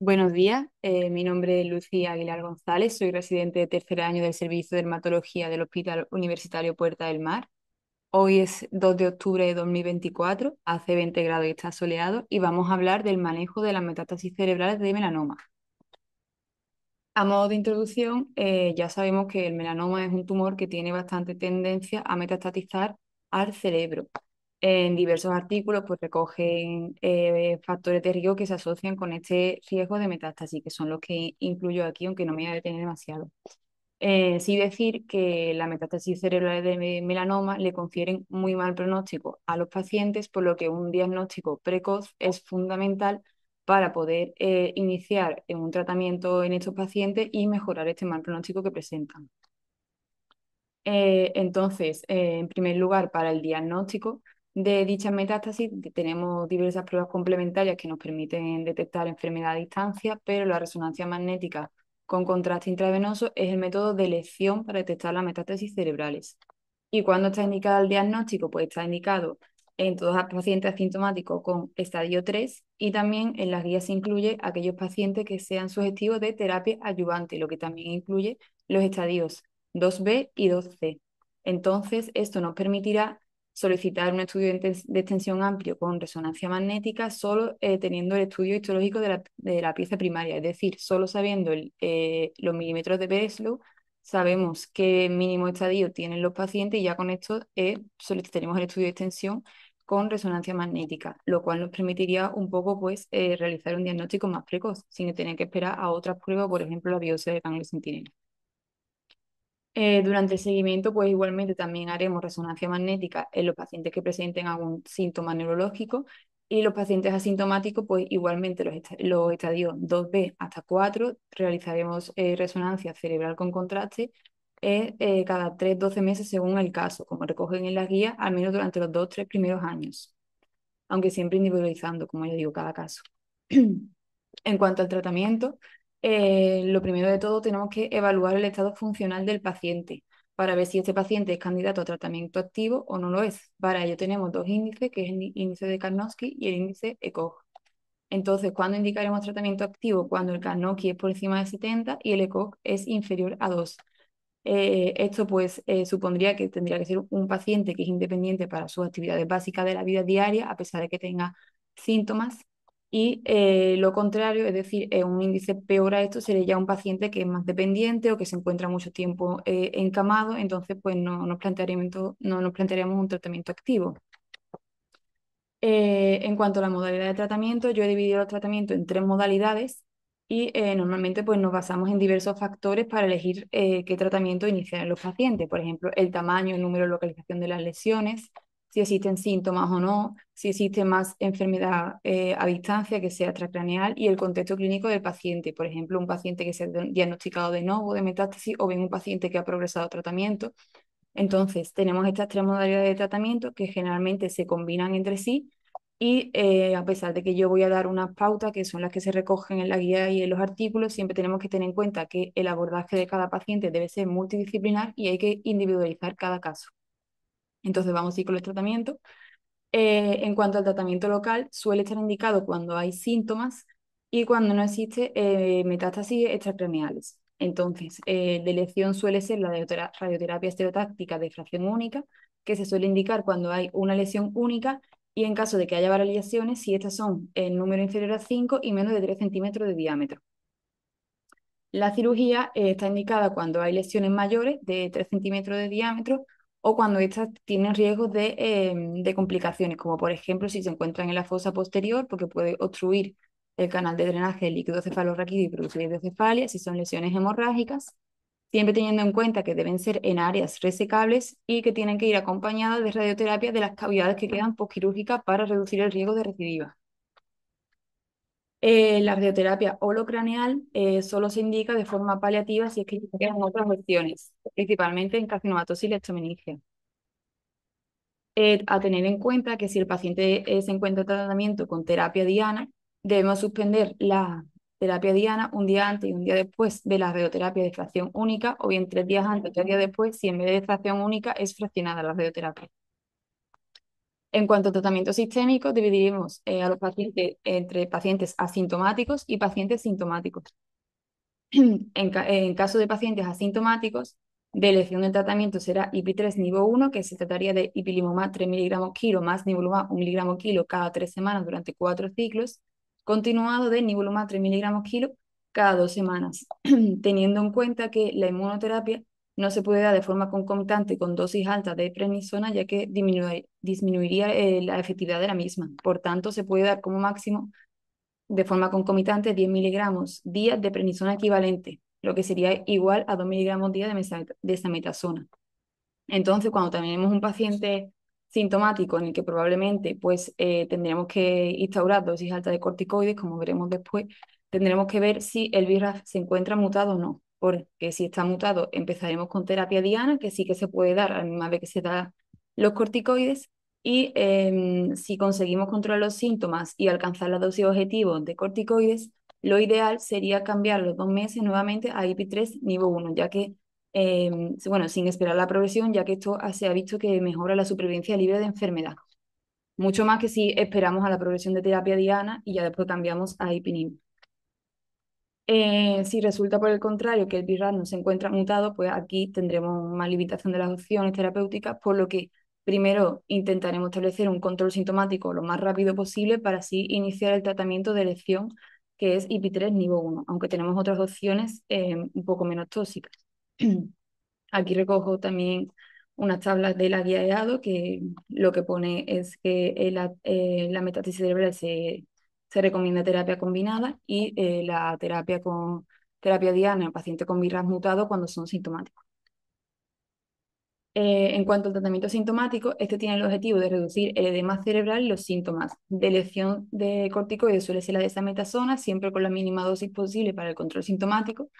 Buenos días, mi nombre es Lucía Aguilar González, soy residente de tercer año del Servicio de Dermatología del Hospital Universitario Puerta del Mar. Hoy es 2 de octubre de 2024, hace 20 grados y está soleado y vamos a hablar del manejo de las metástasis cerebrales de melanoma. A modo de introducción, ya sabemos que el melanoma es un tumor que tiene bastante tendencia a metastatizar al cerebro. En diversos artículos pues, recogen factores de riesgo que se asocian con este riesgo de metástasis, que son los que incluyo aquí, aunque no me voy a detener demasiado. Sí decir que la metástasis cerebral de melanoma le confieren muy mal pronóstico a los pacientes, por lo que un diagnóstico precoz es fundamental para poder iniciar un tratamiento en estos pacientes y mejorar este mal pronóstico que presentan. En primer lugar, para el diagnóstico de dichas metástasis, tenemos diversas pruebas complementarias que nos permiten detectar enfermedad a distancia, pero la resonancia magnética con contraste intravenoso es el método de elección para detectar las metástasis cerebrales. ¿Y cuándo está indicado el diagnóstico? Pues está indicado en todos los pacientes asintomáticos con estadio 3 y también en las guías se incluye aquellos pacientes que sean sujetivos de terapia adyuvante, lo que también incluye los estadios 2B y 2C. Entonces, esto nos permitirá solicitar un estudio de extensión amplio con resonancia magnética solo teniendo el estudio histológico de la pieza primaria, es decir, solo sabiendo los milímetros de Breslow, sabemos qué mínimo estadio tienen los pacientes y ya con esto solicitaremos el estudio de extensión con resonancia magnética, lo cual nos permitiría un poco pues, realizar un diagnóstico más precoz, sin tener que esperar a otras pruebas, por ejemplo, la biopsia de ganglio centinela. Durante el seguimiento, pues igualmente también haremos resonancia magnética en los pacientes que presenten algún síntoma neurológico y los pacientes asintomáticos, pues igualmente los estadios 2B hasta 4 realizaremos resonancia cerebral con contraste cada 3-12 meses según el caso, como recogen en la guía, al menos durante los 2-3 primeros años, aunque siempre individualizando, como ya digo, cada caso. En cuanto al tratamiento, lo primero de todo tenemos que evaluar el estado funcional del paciente para ver si este paciente es candidato a tratamiento activo o no lo es. Para ello tenemos dos índices, que es el índice de Karnofsky y el índice ECOG. Entonces, ¿cuándo indicaremos tratamiento activo? Cuando el Karnofsky es por encima de 70 y el ECOG es inferior a 2. Esto pues supondría que tendría que ser un paciente que es independiente para sus actividades básicas de la vida diaria, a pesar de que tenga síntomas. Y lo contrario, es decir, un índice peor a esto sería ya un paciente que es más dependiente o que se encuentra mucho tiempo encamado, entonces pues no nos plantearíamos un tratamiento activo. En cuanto a la modalidad de tratamiento, yo he dividido los tratamientos en tres modalidades y normalmente pues, nos basamos en diversos factores para elegir qué tratamiento iniciar en los pacientes. Por ejemplo, el tamaño, el número de localización de las lesiones, si existen síntomas o no, si existe más enfermedad a distancia que sea transcraneal y el contexto clínico del paciente. Por ejemplo, un paciente que se ha diagnosticado de novo, de metástasis o bien un paciente que ha progresado tratamiento. Entonces, tenemos estas tres modalidades de tratamiento que generalmente se combinan entre sí y a pesar de que yo voy a dar unas pautas que son las que se recogen en la guía y en los artículos, siempre tenemos que tener en cuenta que el abordaje de cada paciente debe ser multidisciplinar y hay que individualizar cada caso. Entonces, vamos a ir con los tratamientos. En cuanto al tratamiento local, suele estar indicado cuando hay síntomas y cuando no existe metástasis extracraneales. Entonces, de elección suele ser la radioterapia estereotáctica de fracción única, que se suele indicar cuando hay una lesión única y en caso de que haya varias lesiones, si estas son en número inferior a 5 y menos de 3 centímetros de diámetro. La cirugía está indicada cuando hay lesiones mayores de 3 centímetros de diámetro o cuando estas tienen riesgos de complicaciones, como por ejemplo si se encuentran en la fosa posterior, porque puede obstruir el canal de drenaje del líquido cefalorraquídeo y producir hidrocefalia, si son lesiones hemorrágicas, siempre teniendo en cuenta que deben ser en áreas resecables y que tienen que ir acompañadas de radioterapia de las cavidades que quedan postquirúrgicas para reducir el riesgo de recidiva. La radioterapia holocraneal solo se indica de forma paliativa si es que ya quedan otras opciones, principalmente en carcinomatosis leptomeningia. A tener en cuenta que si el paciente se encuentra en tratamiento con terapia diana, debemos suspender la terapia diana un día antes y un día después de la radioterapia de fracción única, o bien 3 días antes, 3 días después, si en vez de fracción única es fraccionada la radioterapia. En cuanto a tratamiento sistémico, dividiremos a los pacientes entre pacientes asintomáticos y pacientes sintomáticos. En caso de pacientes asintomáticos, de elección del tratamiento será IP3 nivel 1, que se trataría de ipilimumab 3 miligramos kilo más nivolumab 1 miligramo kilo cada 3 semanas durante 4 ciclos, continuado de nivolumab 3 miligramos kilo cada 2 semanas, teniendo en cuenta que la inmunoterapia no se puede dar de forma concomitante con dosis altas de prednisona, ya que disminuiría la efectividad de la misma. Por tanto, se puede dar como máximo de forma concomitante 10 miligramos día de prednisona equivalente, lo que sería igual a 2 miligramos día de sametasona. Entonces, cuando tenemos un paciente sintomático en el que probablemente pues, tendremos que instaurar dosis altas de corticoides, como veremos después, tendremos que ver si el BRAF se encuentra mutado o no, porque si está mutado empezaremos con terapia diana, que sí que se puede dar a la misma vez que se da los corticoides, y si conseguimos controlar los síntomas y alcanzar la dosis objetivo de corticoides, lo ideal sería cambiar los 2 meses nuevamente a IP3 nivel 1, ya que bueno, sin esperar la progresión, ya que esto se ha visto que mejora la supervivencia libre de enfermedad. Mucho más que si esperamos a la progresión de terapia diana y ya después cambiamos a ipilimumab. Si resulta por el contrario que el BRAF no se encuentra mutado, pues aquí tendremos más limitación de las opciones terapéuticas, por lo que primero intentaremos establecer un control sintomático lo más rápido posible para así iniciar el tratamiento de elección, que es IP3 nivel 1, aunque tenemos otras opciones un poco menos tóxicas. Aquí recojo también unas tablas de la guía EADO que lo que pone es que la metástasis cerebral se recomienda terapia combinada y la terapia diana en pacientes con virus mutado cuando son sintomáticos. En cuanto al tratamiento sintomático, este tiene el objetivo de reducir el edema cerebral y los síntomas. De elección de corticoides suele ser la desametasona, siempre con la mínima dosis posible para el control sintomático,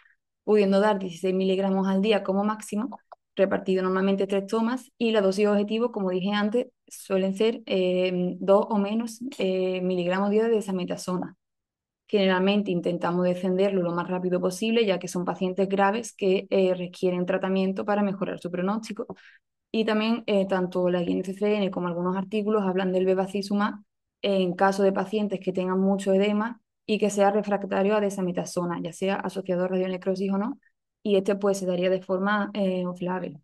pudiendo dar 16 miligramos al día como máximo, repartido normalmente 3 tomas, y la dosis objetivo, como dije antes, suelen ser 2 o menos miligramos día de desametasona. Generalmente intentamos descenderlo lo más rápido posible, ya que son pacientes graves que requieren tratamiento para mejorar su pronóstico. Y también tanto la guía NCCN como algunos artículos hablan del bevacizumab en caso de pacientes que tengan mucho edema y que sea refractario a desametasona, ya sea asociado a radionecrosis o no, y este pues se daría de forma off-label.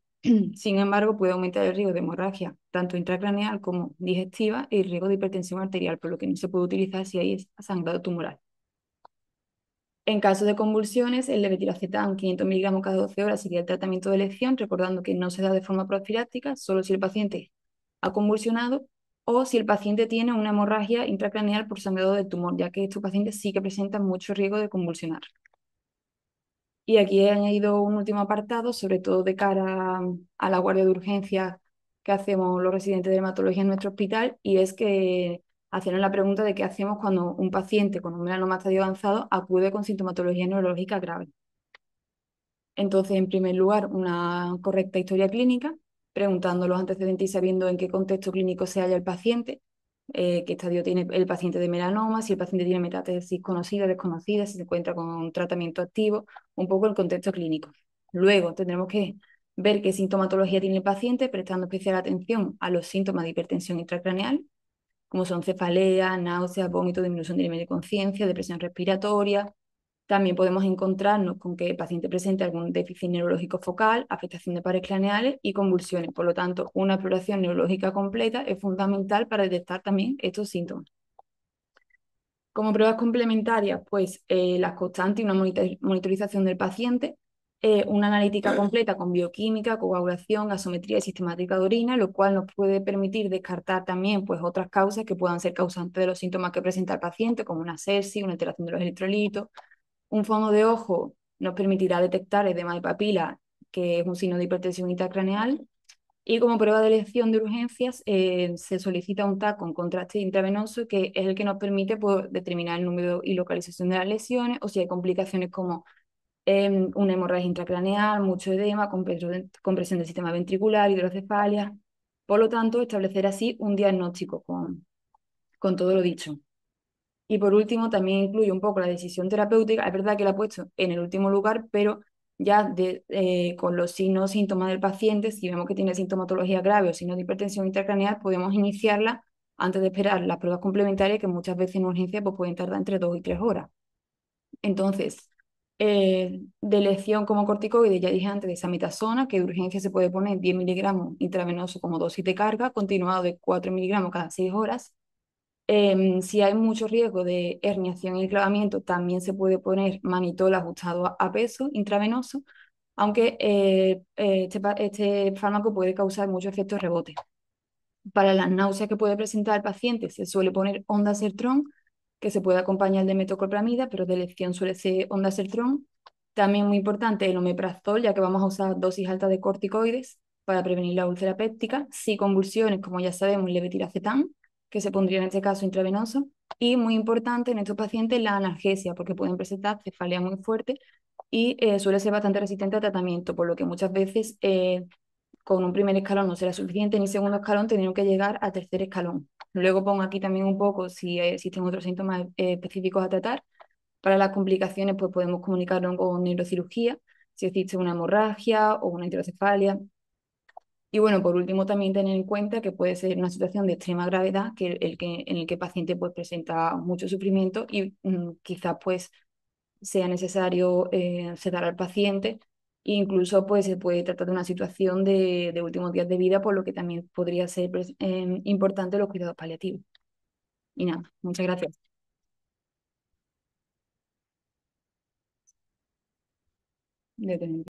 Sin embargo, puede aumentar el riesgo de hemorragia, tanto intracraneal como digestiva, y el riesgo de hipertensión arterial, por lo que no se puede utilizar si hay sangrado tumoral. En caso de convulsiones, el levetiracetam 500 miligramos cada 12 horas sería el tratamiento de elección, recordando que no se da de forma profiláctica, solo si el paciente ha convulsionado o si el paciente tiene una hemorragia intracraneal por sangrado del tumor, ya que estos pacientes sí que presentan mucho riesgo de convulsionar. Y aquí he añadido un último apartado, sobre todo de cara a la guardia de urgencias que hacemos los residentes de dermatología en nuestro hospital, y es que hacernos la pregunta de qué hacemos cuando un paciente con un melanoma estadio avanzado acude con sintomatología neurológica grave. Entonces, en primer lugar, una correcta historia clínica, preguntando los antecedentes y sabiendo en qué contexto clínico se halla el paciente, qué estadio tiene el paciente de melanoma, si el paciente tiene metástasis conocida, desconocida, si se encuentra con tratamiento activo, un poco el contexto clínico. Luego tendremos que ver qué sintomatología tiene el paciente, prestando especial atención a los síntomas de hipertensión intracraneal, como son cefalea, náuseas, vómito, disminución del nivel de conciencia, depresión respiratoria. También podemos encontrarnos con que el paciente presente algún déficit neurológico focal, afectación de pares craneales y convulsiones. Por lo tanto, una exploración neurológica completa es fundamental para detectar también estos síntomas. Como pruebas complementarias, pues las constantes y una monitorización del paciente, una analítica completa con bioquímica, coagulación, gasometría y sistemática de orina, lo cual nos puede permitir descartar también pues, otras causas que puedan ser causantes de los síntomas que presenta el paciente, como una sepsis, una alteración de los electrolitos. Un fondo de ojo nos permitirá detectar edema de papila, que es un signo de hipertensión intracraneal. Y como prueba de elección de urgencias, se solicita un TAC con contraste intravenoso, que es el que nos permite pues, determinar el número y localización de las lesiones, o si hay complicaciones como una hemorragia intracraneal, mucho edema, compresión del sistema ventricular, hidrocefalia. Por lo tanto, establecer así un diagnóstico con todo lo dicho. Y por último, también incluye un poco la decisión terapéutica. Es verdad que la he puesto en el último lugar, pero con los signos, síntomas del paciente, si vemos que tiene sintomatología grave o signos de hipertensión intracraneal, podemos iniciarla antes de esperar las pruebas complementarias, que muchas veces en urgencia pues, pueden tardar entre 2 y 3 horas. Entonces, de elección como corticoide, ya dije antes, de sametasona, que de urgencia se puede poner 10 miligramos intravenoso como dosis de carga, continuado de 4 miligramos cada 6 horas. Si hay mucho riesgo de herniación y clavamiento, también se puede poner manitol ajustado a peso intravenoso, aunque este fármaco puede causar muchos efectos rebotes. Para las náuseas que puede presentar el paciente se suele poner ondansetron, que se puede acompañar de metoclopramida, pero de elección suele ser ondansetron. También muy importante el omeprazol, ya que vamos a usar dosis altas de corticoides para prevenir la úlcera péptica. Si convulsiones, como ya sabemos, levetiracetam, que se pondría en este caso intravenoso. Y muy importante en estos pacientes la analgesia, porque pueden presentar cefalea muy fuerte y suele ser bastante resistente al tratamiento, por lo que muchas veces con un primer escalón no será suficiente, ni segundo escalón tendrán que llegar a tercer escalón. Luego pongo aquí también un poco si existen otros síntomas específicos a tratar. Para las complicaciones, pues podemos comunicarlo con neurocirugía, si existe una hemorragia o una hidrocefalia. Y bueno, por último, también tener en cuenta que puede ser una situación de extrema gravedad, en el que el paciente pues, presenta mucho sufrimiento y quizás pues sea necesario sedar al paciente. Incluso pues, se puede tratar de una situación de últimos días de vida, por lo que también podría ser importante los cuidados paliativos. Y nada, muchas gracias.